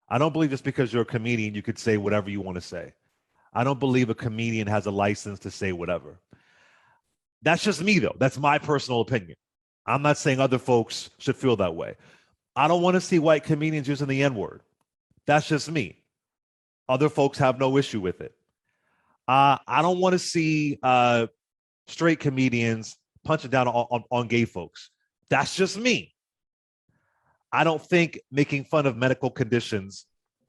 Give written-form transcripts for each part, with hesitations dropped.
I don't believe just because you're a comedian, you could say whatever you want to say. I don't believe a comedian has a license to say whatever. That's just me, though. That's my personal opinion. I'm not saying other folks should feel that way. I don't want to see white comedians using the N-word. That's just me. Other folks have no issue with it. I don't want to see straight comedians punching down on gay folks. That's just me. I don't think making fun of medical conditions,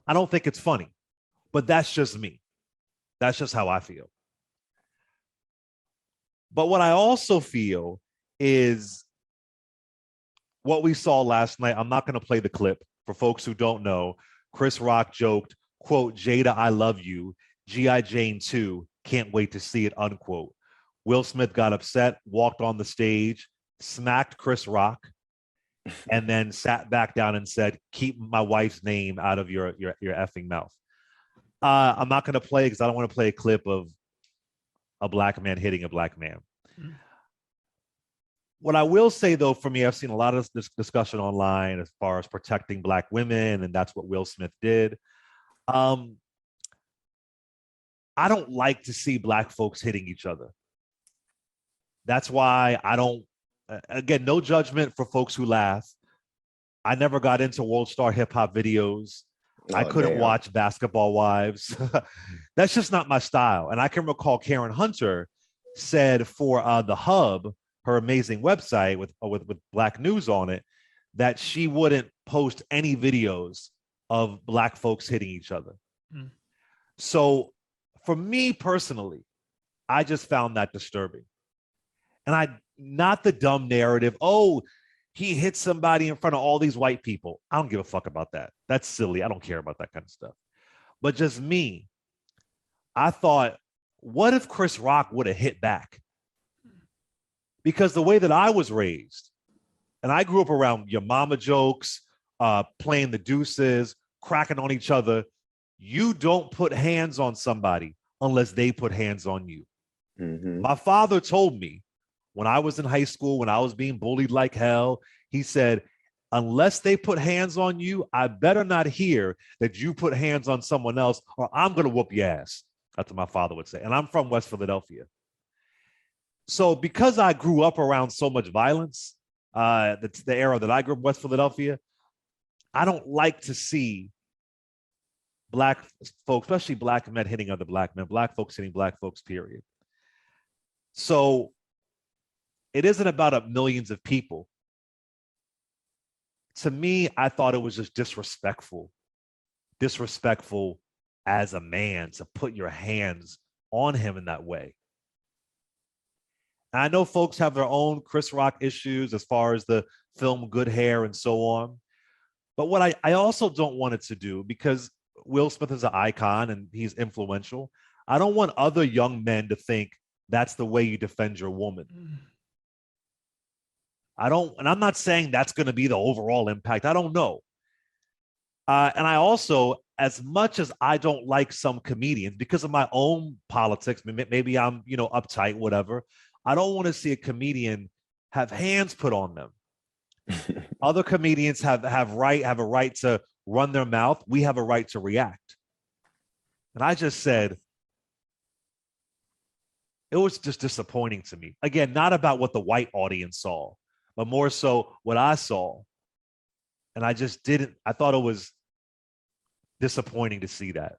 I don't think it's funny, but that's just me. That's just how I feel. But what I also feel is what we saw last night. I'm not going to play the clip. For folks who don't know, Chris Rock joked, quote, "Jada, I love you. G.I. Jane 2, can't wait to see it," unquote. Will Smith got upset, walked on the stage, smacked Chris Rock, and then sat back down and said, "Keep my wife's name out of your effing mouth." I'm not going to play because I don't want to play a clip of a black man hitting a black man. Mm-hmm. What I will say, though, for me, I've seen a lot of this discussion online as far as protecting black women, and that's what Will Smith did. I don't like to see black folks hitting each other. That's why I don't, again, no judgment for folks who laugh. I never got into World Star Hip Hop videos. I couldn't watch Basketball Wives. That's just not my style. And I can recall Karen Hunter said for The Hub, her amazing website with Black news on it, that she wouldn't post any videos of black folks hitting each other. Mm. So for me personally, I just found that disturbing. And not the dumb narrative, oh, he hit somebody in front of all these white people. I don't give a fuck about that. That's silly. I don't care about that kind of stuff. But just me, I thought, what if Chris Rock would have hit back? Because the way that I was raised, and I grew up around your mama jokes, playing the deuces, cracking on each other, you don't put hands on somebody unless they put hands on you. Mm-hmm. My father told me when I was in high school, when I was being bullied like hell, he said, unless they put hands on you, I better not hear that you put hands on someone else or I'm going to whoop your ass. That's what my father would say. And I'm from West Philadelphia. So because I grew up around so much violence, the era that I grew up in West Philadelphia, I don't like to see black folks, especially black men hitting other black men, black folks hitting black folks, period. So it isn't about millions of people. To me, I thought it was just disrespectful as a man to put your hands on him in that way. And I know folks have their own Chris Rock issues as far as the film Good Hair and so on. But what I also don't want it to do, because Will Smith is an icon and he's influential, I don't want other young men to think that's the way you defend your woman. And I'm not saying that's going to be the overall impact. I don't know. And I also, as much as I don't like some comedians because of my own politics, maybe I'm, uptight, whatever, I don't want to see a comedian have hands put on them. Other comedians have a right to run their mouth. We have a right to react. And I just said, it was just disappointing to me. Again, not about what the white audience saw, but more so what I saw. And I thought it was disappointing to see that.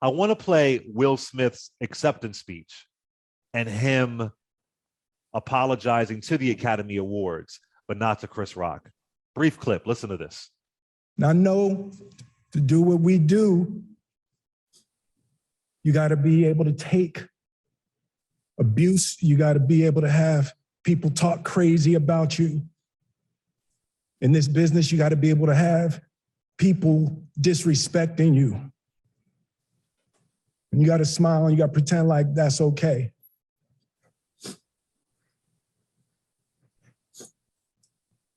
I want to play Will Smith's acceptance speech and him apologizing to the Academy Awards, but not to Chris Rock. Brief clip, listen to this. Now, know to do what we do, you got to be able to take abuse. You got to be able to have people talk crazy about you. In this business, you got to be able to have people disrespecting you. And you got to smile and you got to pretend like that's okay.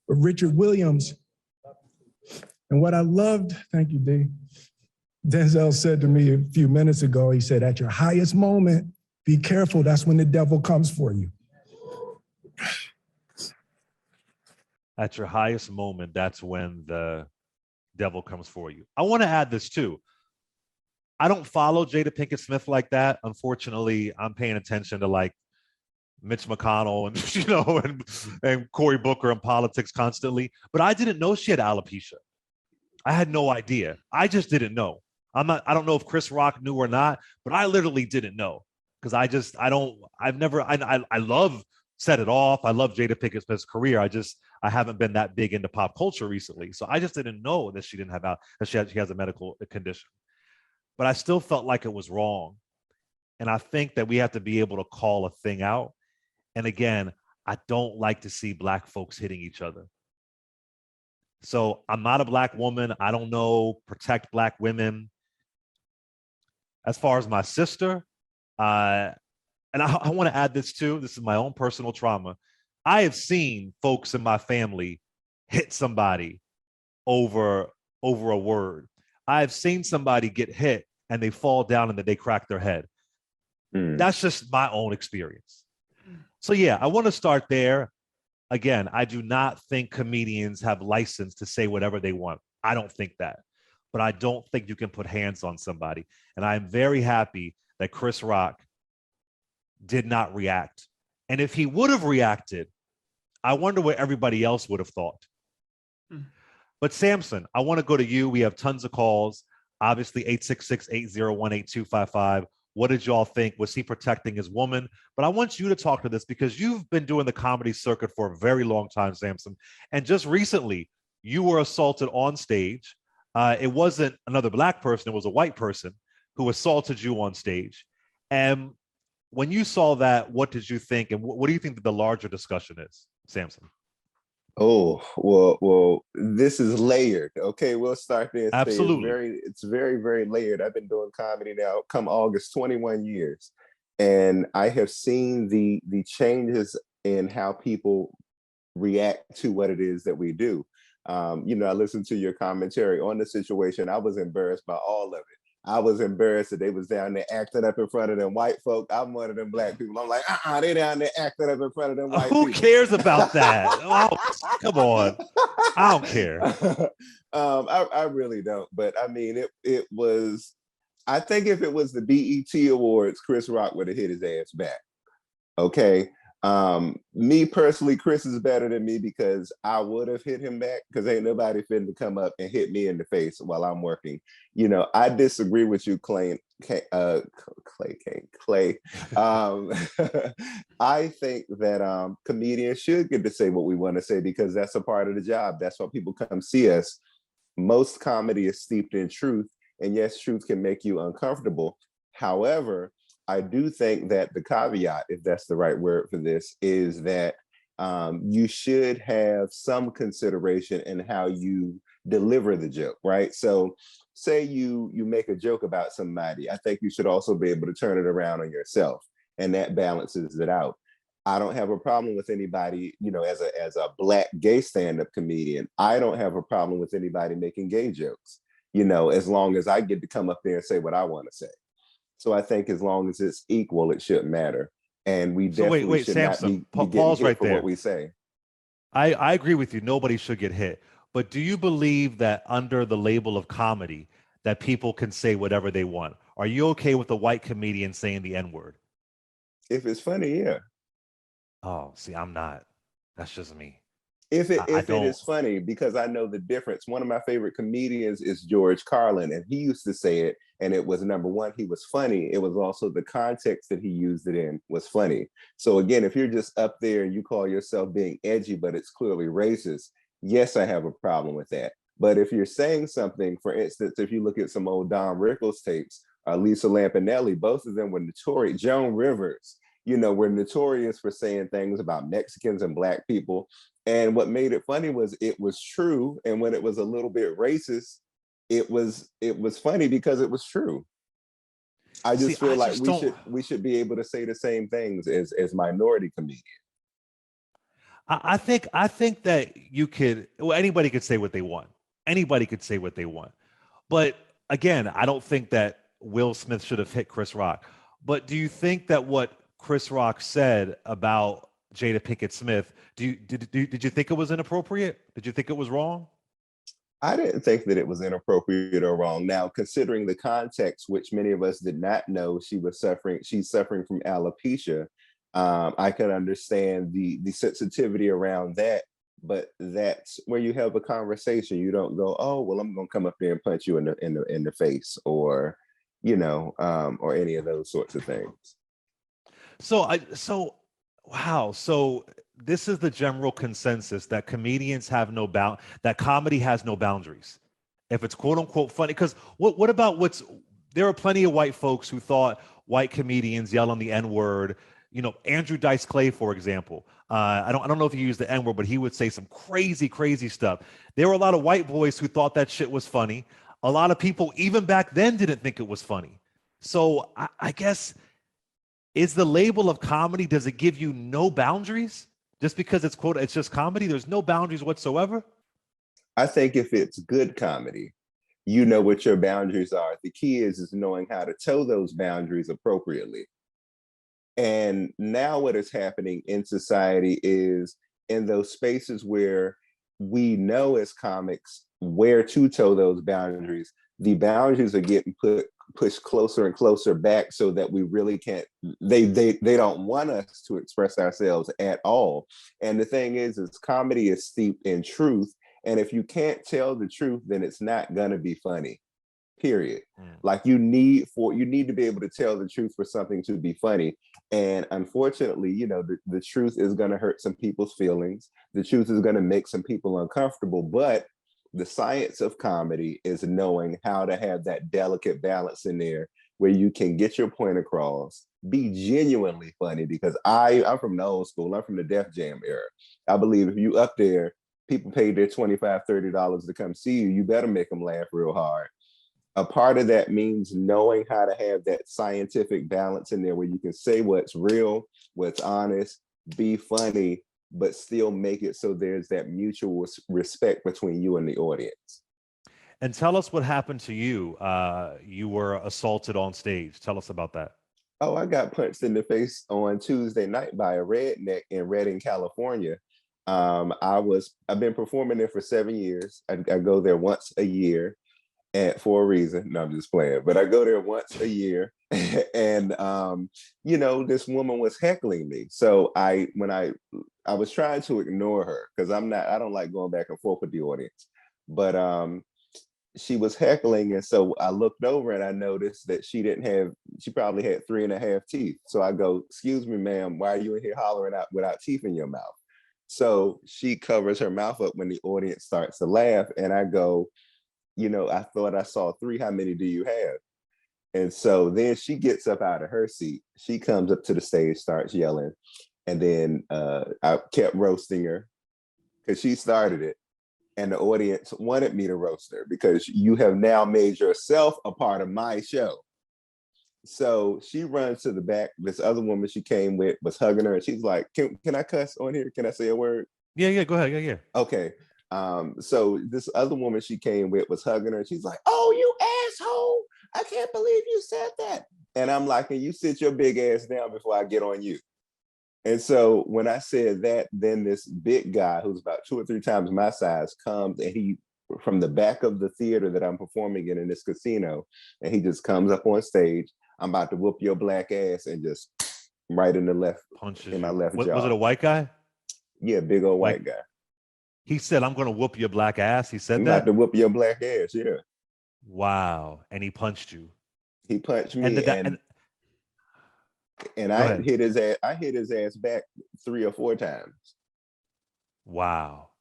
But Richard Williams, and what I loved, thank you, D. Denzel said to me a few minutes ago, he said, at your highest moment, be careful, that's when the devil comes for you. At your highest moment, that's when the devil comes for you. I want to add this too. I don't follow Jada Pinkett Smith like that. Unfortunately, I'm paying attention to like Mitch McConnell and and Cory Booker and politics constantly. But I didn't know she had alopecia. I had no idea. I just didn't know. I don't know if Chris Rock knew or not, but I literally didn't know because I love Set It Off. I love Jada Pinkett Smith's career. I haven't been that big into pop culture recently. So I just didn't know that she didn't have that she has a medical condition. But I still felt like it was wrong. And I think that we have to be able to call a thing out. And again, I don't like to see Black folks hitting each other. So I'm not a Black woman. I don't know, protect Black women. As far as my sister, and I want to add this too. This is my own personal trauma. I have seen folks in my family hit somebody over a word. I've seen somebody get hit and they fall down and then they crack their head. That's just my own experience. So yeah, I want to start there. Again, I do not think comedians have license to say whatever they want. I don't think that. But I don't think you can put hands on somebody. And I'm very happy that Chris Rock did not react. And if he would have reacted, I wonder what everybody else would have thought. But Samson, I want to go to you. We have tons of calls. Obviously, 866-801-8255. What did y'all think? Was he protecting his woman? But I want you to talk to this because you've been doing the comedy circuit for a very long time, Samson. And just recently, you were assaulted on stage. It wasn't another Black person. It was a white person who assaulted you on stage. And when you saw that, what did you think? And what do you think that the larger discussion is, Samson? Oh, well, this is layered. Okay, we'll start there. Absolutely. It's very, very layered. I've been doing comedy now, come August, 21 years. And I have seen the changes in how people react to what it is that we do. I listened to your commentary on the situation. I was embarrassed by all of it. I was embarrassed that they was down there acting up in front of them white folk. I'm one of them Black people. I'm like, they down there acting up in front of them white people. Who cares about that? Oh, come on. I don't care. I really don't. But I mean, it was, I think if it was the BET Awards, Chris Rock would have hit his ass back. Okay. Me personally, Chris is better than me because I would have hit him back because ain't nobody finna come up and hit me in the face while I'm working. I disagree with you, Clay. I think that comedians should get to say what we want to say because that's a part of the job. That's why people come see us. Most comedy is steeped in truth, and yes, truth can make you uncomfortable. However, I do think that the caveat, if that's the right word for this, is that you should have some consideration in how you deliver the joke, right? So say you make a joke about somebody, I think you should also be able to turn it around on yourself, and that balances it out. I don't have a problem with anybody, as a Black gay stand-up comedian, I don't have a problem with anybody making gay jokes, as long as I get to come up there and say what I want to say. So I think as long as it's equal, it shouldn't matter. And we definitely should Samson, not be getting hit right for there. what we say. I agree with you. Nobody should get hit. But do you believe that under the label of comedy, that people can say whatever they want? Are you okay with a white comedian saying the N-word? If it's funny, yeah. Oh, see, I'm not. That's just me. If it is funny, because I know the difference. One of my favorite comedians is George Carlin, and he used to say it, and it was number one, he was funny. It was also the context that he used it in was funny. So again, if you're just up there and you call yourself being edgy, but it's clearly racist, yes, I have a problem with that. But if you're saying something, for instance, if you look at some old Don Rickles tapes, Lisa Lampanelli, both of them were notorious. Joan Rivers, were notorious for saying things about Mexicans and Black people. And what made it funny was it was true. And when it was a little bit racist, it was funny because it was true. I just feel like we should be able to say the same things as minority comedians. I think that anybody could say what they want. Anybody could say what they want. But again, I don't think that Will Smith should have hit Chris Rock. But do you think that what Chris Rock said about Jada Pinkett Smith, did you think it was inappropriate? Did you think it was wrong? I didn't think that it was inappropriate or wrong. Now, considering the context, which many of us did not know, she's suffering from alopecia. I can understand the sensitivity around that, but that's where you have a conversation. You don't go, oh, well, I'm gonna come up there and punch you in the face, or or any of those sorts of things. So wow. So this is the general consensus that comedians have that comedy has no boundaries. If it's quote unquote funny, because what about there are plenty of white folks who thought white comedians yell on the N-word. Andrew Dice Clay, for example. I don't know if he used the N-word, but he would say some crazy stuff. There were a lot of white boys who thought that shit was funny. A lot of people, even back then, didn't think it was funny. So I guess, is the label of comedy, does it give you no boundaries? Just because it's just comedy, there's no boundaries whatsoever? I think if it's good comedy, you know what your boundaries are. The key is knowing how to toe those boundaries appropriately. And now what is happening in society is, in those spaces where we know as comics where to toe those boundaries, the boundaries are getting pushed closer and closer back, so that we really can't, they don't want us to express ourselves at all. And the thing is comedy is steeped in truth. And if you can't tell the truth, then it's not gonna be funny. Period. Like you need to be able to tell the truth for something to be funny. And unfortunately, the truth is going to hurt some people's feelings. The truth is going to make some people uncomfortable. But the science of comedy is knowing how to have that delicate balance in there where you can get your point across, be genuinely funny. Because I'm from the old school. I'm from the Def Jam era. I believe if you up there, people paid their $25, $30 to come see you, you better make them laugh real hard. A part of that means knowing how to have that scientific balance in there where you can say what's real, what's honest, be funny, but still make it so there's that mutual respect between you and the audience. And tell us what happened to you. You were assaulted on stage. Tell us about that. Oh, I got punched in the face on Tuesday night by a redneck in Redding, California. I've been performing there for 7 years. I go there once a year. And for a reason. No, I'm just playing. But I go there once a year, and this woman was heckling me. So when I was trying to ignore her, because I don't like going back and forth with the audience. But she was heckling, and so I looked over and I noticed that she probably had 3.5 teeth. So I go, "Excuse me, ma'am, why are you in here hollering out without teeth in your mouth?" So she covers her mouth up when the audience starts to laugh, and I go, I thought I saw 3. How many do you have? And so then she gets up out of her seat. She comes up to the stage, starts yelling. And then I kept roasting her because she started it. And the audience wanted me to roast her because you have now made yourself a part of my show. So she runs to the back. This other woman she came with was hugging her. And she's like, can I cuss on here? Can I say a word? Yeah, go ahead. Yeah. Okay. So this other woman she came with was hugging her. She's like, "Oh, you asshole! I can't believe you said that." And I'm like, "Can you sit your big ass down before I get on you?" And so when I said that, then this big guy who's about 2 or 3 times my size comes, and he, from the back of the theater that I'm performing in this casino, and he just comes up on stage. "I'm about to whoop your black ass," and just right in the left, Punches in my you. left jaw. Was it a white guy? Yeah, big old white guy. He said, "I'm going to whoop your black ass." He said "I'm that? about to whoop your black ass." Yeah. Wow. And he punched you. He punched me, and I hit his ass. I hit his ass back 3 or 4 times. Wow.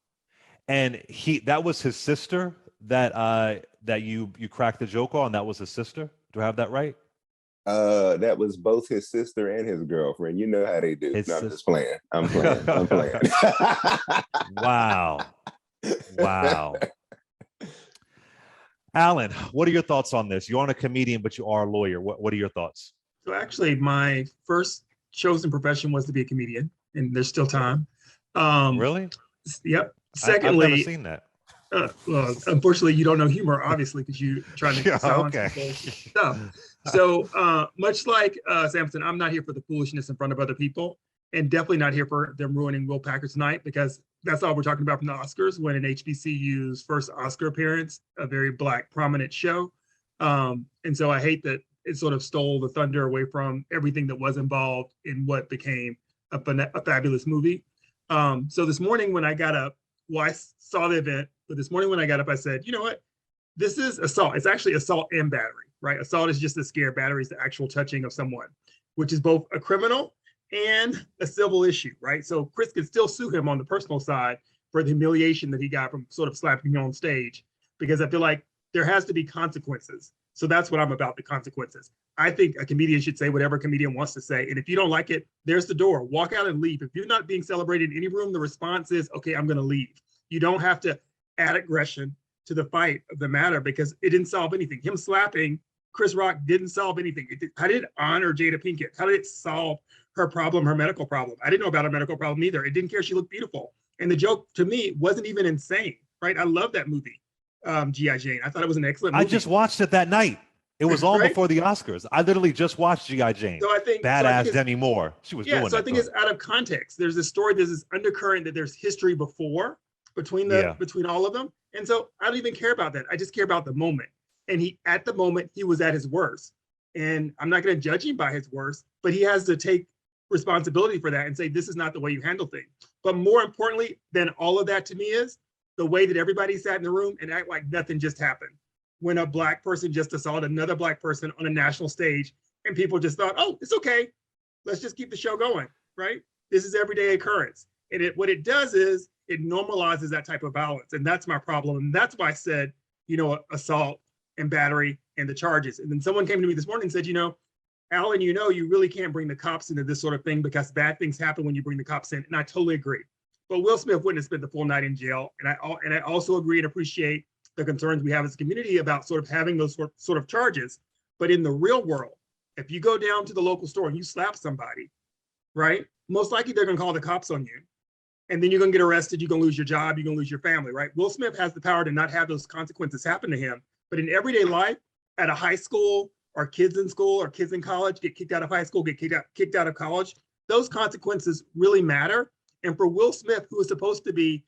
And that was his sister that you cracked the joke on. That was his sister. Do I have that right? That was both his sister and his girlfriend. You know how they do. No, I'm just playing. I'm playing. Wow. Alan, what are your thoughts on this? You aren't a comedian, but you are a lawyer. What are your thoughts? So actually, my first chosen profession was to be a comedian, and there's still time. Really? Yep. Secondly, I've never seen that. Well, unfortunately, you don't know humor, obviously, because you're trying to silence stuff. So much like Samson, I'm not here for the foolishness in front of other people, and definitely not here for them ruining Will Packer tonight, because that's all we're talking about from the Oscars, when an HBCU's first Oscar appearance, a very Black prominent show. And so I hate that it sort of stole the thunder away from everything that was involved in what became a fabulous movie. So this morning when I got up, well, I saw the event, but this morning when I got up, I said, you know what? This is assault. It's actually assault and battery, right? Assault is just a scare. Battery is the actual touching of someone, which is both a criminal and a civil issue, right? So Chris could still sue him on the personal side for the humiliation that he got from sort of slapping him on stage, because I feel like there has to be consequences. So that's what I'm about, the consequences. I think a comedian should say whatever a comedian wants to say. And if you don't like it, there's the door. Walk out and leave. If you're not being celebrated in any room, the response is, okay, I'm going to leave. You don't have to add aggression to the fight of the matter, because it didn't solve anything. Him slapping Chris Rock didn't solve anything. How did it honor Jada Pinkett? How did it solve her problem, her medical problem? I didn't know about her medical problem either. It didn't care. She looked beautiful. And the joke to me wasn't even insane, right? I love that movie, G.I. Jane. I thought it was an excellent movie. I just watched it that night. It was on right? before the Oscars. I literally just watched G.I. Jane. So I think badass Demi Moore. She was doing so I that. think it's out of context. There's this story, there's this undercurrent that there's history before between all of them. And so I don't even care about that. I just care about the moment. And at the moment, he was at his worst. And I'm not going to judge him by his worst, but he has to take responsibility for that and say, this is not the way you handle things. But more importantly than all of that to me is the way that everybody sat in the room and act like nothing just happened. When a Black person just assaulted another Black person on a national stage, and people just thought, oh, it's okay. Let's just keep the show going, right? This is everyday occurrence. And what it does is it normalizes that type of violence. And that's my problem. And that's why I said, assault and battery and the charges. And then someone came to me this morning and said, Alan, you really can't bring the cops into this sort of thing because bad things happen when you bring the cops in. And I totally agree. But Will Smith wouldn't have spent the full night in jail. And I also agree and appreciate the concerns we have as a community about sort of having those sort of charges. But in the real world, if you go down to the local store and you slap somebody, right, most likely they're going to call the cops on you. And then you're going to get arrested. You're going to lose your job. You're going to lose your family, right? Will Smith has the power to not have those consequences happen to him. But in everyday life, at a high school, or kids in school, or kids in college get kicked out of high school, get kicked out of college, those consequences really matter. And for Will Smith, who is supposed to be,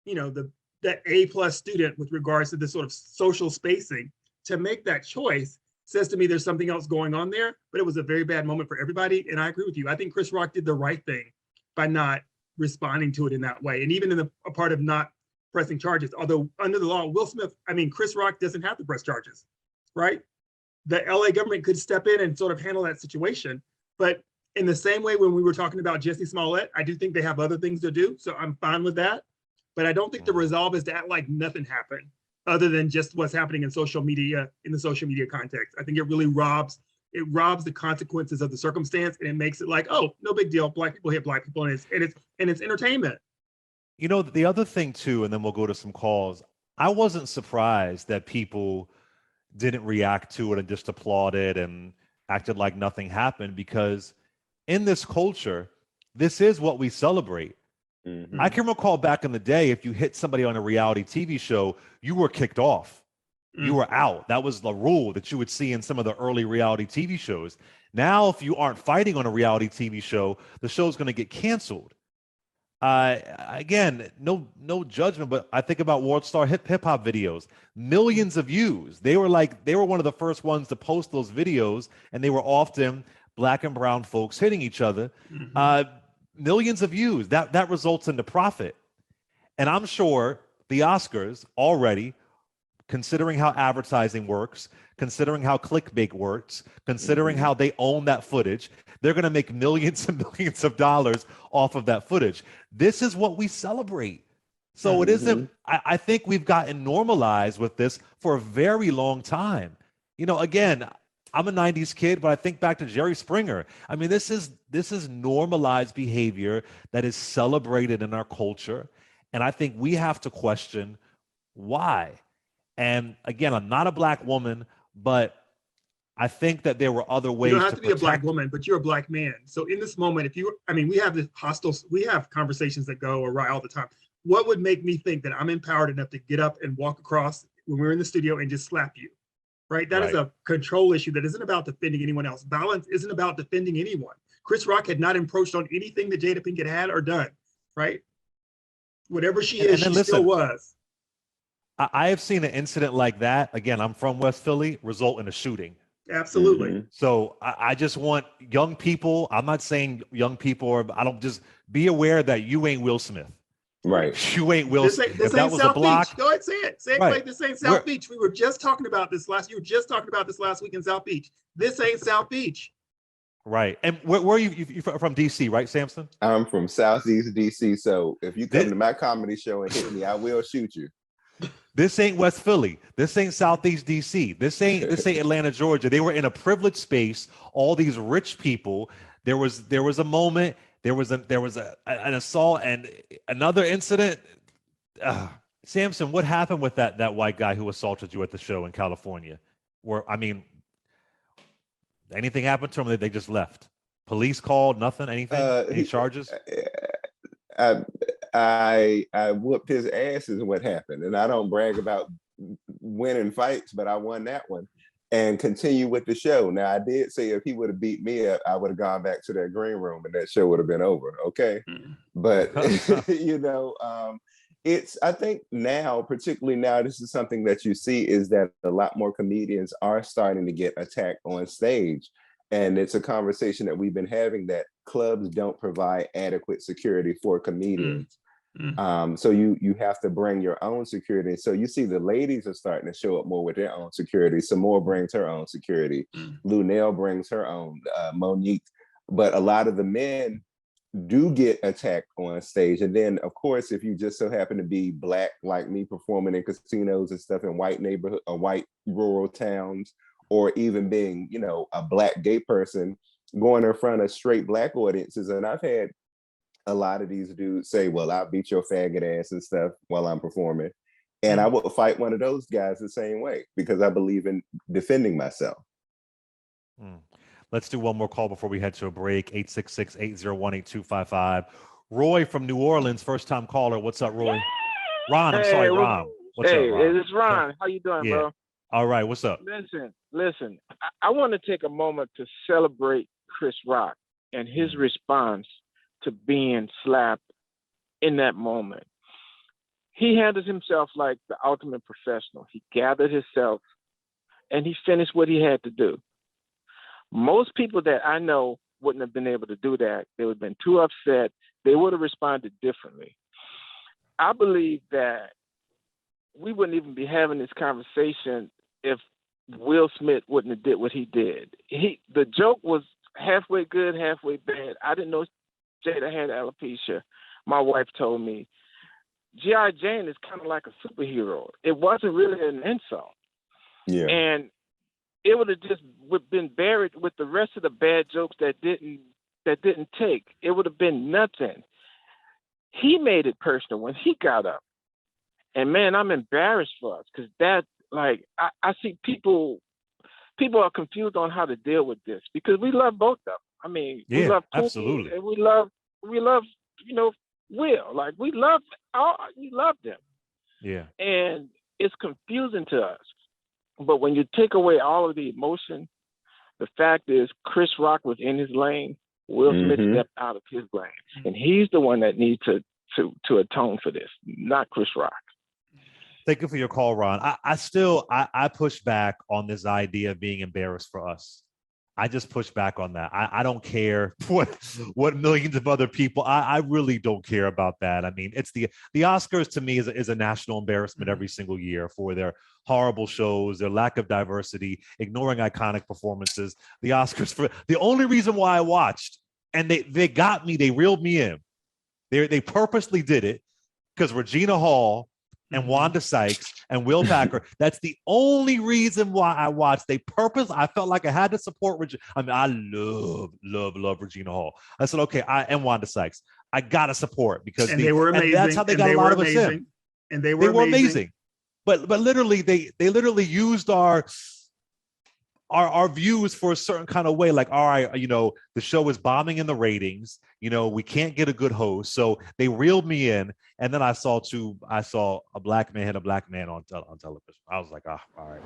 that A+ student with regards to this sort of social spacing, to make that choice says to me there's something else going on there. But it was a very bad moment for everybody. And I agree with you. I think Chris Rock did the right thing by not responding to it in that way. And even in a part of not pressing charges, although under the law, Chris Rock doesn't have to press charges, right? The LA government could step in and sort of handle that situation. But in the same way, when we were talking about Jesse Smollett, I do think they have other things to do. So I'm fine with that. But I don't think the resolve is to act like nothing happened other than just what's happening in social media, in the social media context. I think it really robs the consequences of the circumstance, and it makes it like, oh, no big deal. Black people hit Black people, and it's entertainment. The other thing too, and then we'll go to some calls. I wasn't surprised that people didn't react to it and just applauded and acted like nothing happened, because in this culture, this is what we celebrate. Mm-hmm. I can recall back in the day, if you hit somebody on a reality TV show, you were kicked off. You were out. That was the rule that you would see in some of the early reality TV shows. Now, if you aren't fighting on a reality TV show, the show's going to get canceled. Again, no judgment, but I think about World Star hip hop videos, millions of views. They were one of the first ones to post those videos, and they were often Black and brown folks hitting each other. Mm-hmm. Millions of views. That results into profit. And I'm sure the Oscars already, considering how advertising works, considering how clickbait works, considering how they own that footage, they're going to make millions and millions of dollars off of that footage. This is what we celebrate. So it isn't, I think we've gotten normalized with this for a very long time. Again, I'm a 90s kid, but I think back to Jerry Springer. I mean, this is normalized behavior that is celebrated in our culture. And I think we have to question why. And again, I'm not a Black woman, but I think that there were other ways. You don't have to be a Black woman, but you're a Black man. So in this moment, we have conversations that go awry all the time. What would make me think that I'm empowered enough to get up and walk across when we're in the studio and just slap you? Right? That is a control issue that isn't about defending anyone else. Violence isn't about defending anyone. Chris Rock had not encroached on anything that Jada Pinkett had or done, right? Whatever she And is, then she still listen, was. I have seen an incident like that. Again, I'm from West Philly, result in a shooting. Absolutely. Mhm. So I just want young people. I'm not saying young people, or I don't just be aware that you ain't Will Smith. Right. You ain't Will. This If that ain't was a South block, Beach. Go ahead, say it. Say it, right? Clay. This ain't We're, South Beach. We were just talking about this last. You were just talking about this last week in South Beach. This ain't South Beach. right. And where are you? You from DC, right, Samson? I'm from Southeast DC, so if you come This, to my comedy show and hit me, I will shoot you. this ain't West Philly. This ain't Southeast DC. This ain't Atlanta, Georgia. They were in a privileged space. All these rich people. There was a moment. There was an assault and another incident. Samson, what happened with that white guy who assaulted you at the show in California? Where, I mean, anything happened to him? They just left. Police called, nothing, anything, any charges? I whooped his ass is what happened, and I don't brag about winning fights, but I won that one and continue with the show. Now I did say if he would have beat me up, I would have gone back to that green room and that show would have been over. Okay, but it's, I think now, particularly now, this is something that you see is that a lot more comedians are starting to get attacked on stage. And it's a conversation that we've been having, that clubs don't provide adequate security for comedians. So you have to bring your own security. So you see the ladies are starting to show up more with their own security. Samore brings her own security. Lunel brings her own, Monique. But a lot of the men do get attacked on stage. And then, of course, if you just so happen to be Black like me, performing in casinos and stuff in white neighborhood or white rural towns, or even being, a Black gay person going in front of straight Black audiences. And I've had a lot of these dudes say, well, I'll beat your faggot ass and stuff while I'm performing. And I will fight one of those guys the same way because I believe in defending myself. Let's do one more call before we head to a break. 866-801-8255. Roy from New Orleans, first time caller. What's up, Roy? Ron, I'm sorry, Ron. What's up, Ron? It's Ron. How you doing, bro? All right, what's up? Listen. I want to take a moment to celebrate Chris Rock and his response to being slapped in that moment. He handled himself like the ultimate professional. He gathered himself and he finished what he had to do. Most people that I know wouldn't have been able to do that. They would have been too upset. They would have responded differently. I believe that we wouldn't even be having this conversation if Will Smith wouldn't have did what he did. The joke was halfway good, halfway bad. I didn't know Jada had alopecia. My wife told me. G.I. Jane is kind of like a superhero. It wasn't really an insult. Yeah. And it would have just been buried with the rest of the bad jokes that didn't take. It would have been nothing. He made it personal when he got up. And man, I'm embarrassed for us because that, like, I see people are confused on how to deal with this because we love both of them. I mean, we love Pookie, absolutely, and we love, Will. Like we love them. Yeah. And it's confusing to us. But when you take away all of the emotion, the fact is Chris Rock was in his lane. Will Smith stepped out of his lane, and he's the one that needs to atone for this, not Chris Rock. Thank you for your call, Ron. I push back on this idea of being embarrassed for us. I just push back on that. I don't care what millions of other people. I really don't care about that. I mean, it's the Oscars to me is a national embarrassment every single year for their horrible shows, their lack of diversity, ignoring iconic performances. The Oscars, for the only reason why I watched, and they got me, they reeled me in. They purposely did it because Regina Hall and Wanda Sykes and Will Packer. That's the only reason why I watched. I felt like I had to support Regina. I mean, I love Regina Hall. I said, okay, and Wanda Sykes. I gotta support because they were amazing. And that's how they got a lot of us in. And they were amazing. But literally, they literally used our views for a certain kind of way. Like, all right, the show is bombing in the ratings. We can't get a good host, so they reeled me in. And then I saw a black man hit a black man on television. I was like, all right.